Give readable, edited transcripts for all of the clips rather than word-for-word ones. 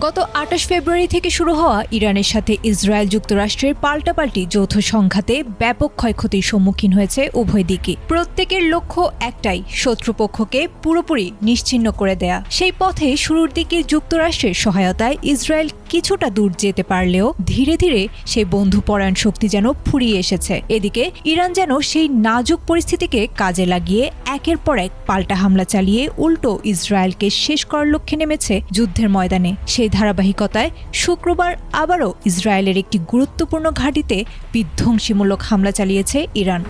গত ২৮ ফেব্রুয়ারি থেকে শুরু হওয়া ইরানের সাথে ইসরায়েল যুক্তরাষ্ট্রের পাল্টাপাল্টি যৌথ সংঘাতে ব্যাপক ক্ষয়ক্ষতির সম্মুখীন হয়েছে উভয় দিকই। প্রত্যেকের লক্ষ্য একটাই, শত্রুপক্ষকে পুরোপুরি নিশ্চিহ্ন করে দেয়া। সেই পথে শুরুর দিকে যুক্তরাষ্ট্রের সহায়তায় ইসরায়েল কিছুটা দূর যেতে পারলেও ধীরে ধীরে সেই বন্ধুপরায়ণ শক্তি যেন ফুরিয়ে এসেছে। এদিকে ইরান যেন সেই নাজুক পরিস্থিতিকে কাজে লাগিয়ে একের পর এক পাল্টা হামলা চালিয়ে উল্টো ইসরায়েলকে শেষ করার লক্ষ্যে নেমেছে যুদ্ধের ময়দানে। সেই ধারাবাহিকতায় শুক্রবার আবারও ইসরায়েলের একটি গুরুত্বপূর্ণ ঘাঁটিতে বিধ্বংসীমূলক হামলা চালিয়েছে ইরান।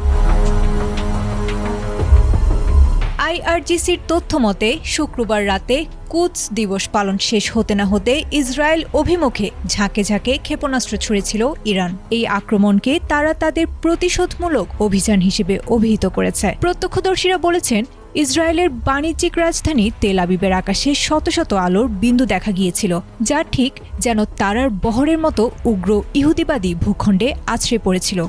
আইআরজিসির তথ্য মতে শুক্রবার রাতে কুদস দিবস পালন শেষ হতে না হতে ইসরায়েল অভিমুখে ঝাঁকে ঝাঁকে ক্ষেপণাস্ত্র ছুড়েছিল ইরান। এই আক্রমণকে তারা তাদের প্রতিশোধমূলক অভিযান হিসেবে অভিহিত করেছে। প্রত্যক্ষদর্শীরা বলেছেন, ইসরায়েলের বাণিজ্যিক রাজধানী তেল আবিবের আকাশে শত শত আলোর বিন্দু দেখা গিয়েছিল, যা ঠিক যেন তারার বহরের মতো উগ্র ইহুদিবাদী ভূখণ্ডে আছড়ে পড়েছিল।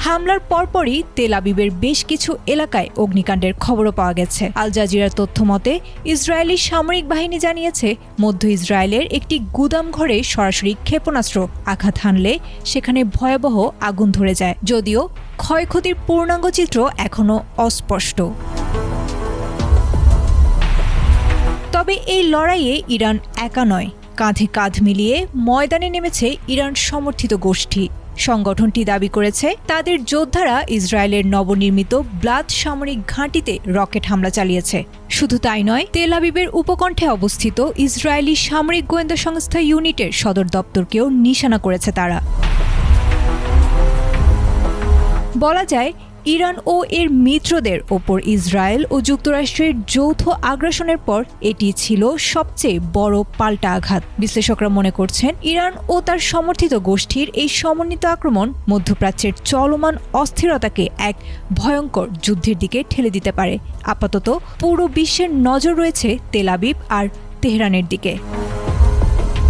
হামলার পরপরই তেল আবিবের বেশ কিছু এলাকায় অগ্নিকাণ্ডের খবরও পাওয়া গেছে। আল জাজিরার তথ্য মতে ইসরায়েলি সামরিক বাহিনী জানিয়েছে, মধ্য ইসরায়েলের একটি গুদাম ঘরে সরাসরি ক্ষেপণাস্ত্র আঘাত হানলে সেখানে ভয়াবহ আগুন ধরে যায়, যদিও ক্ষয়ক্ষতির পূর্ণাঙ্গ চিত্র এখনও অস্পষ্ট। তবে এই লড়াইয়ে ইরান একা নয়, কাঁধে কাঁধ মিলিয়ে ময়দানে নেমেছে ইরান সমর্থিত গোষ্ঠী। সংগঠনটি দাবি করেছে, তাদের যোদ্ধারা ইসরায়েলের নবনির্মিত ব্লাদ সামরিক ঘাঁটিতে রকেট হামলা চালিয়েছে। শুধু তাই নয়, তেল আবিবের উপকণ্ঠে অবস্থিত ইসরায়েলি সামরিক গোয়েন্দা সংস্থা ইউনিটের সদর দপ্তরকেও নিশানা করেছে তারা। বলা যায়, ইরান ও এর মিত্রদের ওপর ইসরায়েল ও যুক্তরাষ্ট্রের যৌথ আগ্রাসনের পর এটি ছিল সবচেয়ে বড় পাল্টা আঘাত। বিশ্লেষকরা মনে করছেন, ইরান ও তার সমর্থিত গোষ্ঠীর এই সমন্বিত আক্রমণ মধ্যপ্রাচ্যের চলমান অস্থিরতাকে এক ভয়ঙ্কর যুদ্ধের দিকে ঠেলে দিতে পারে। আপাতত পুরো বিশ্বের নজর রয়েছে তেল আবিব আর তেহরানের দিকে।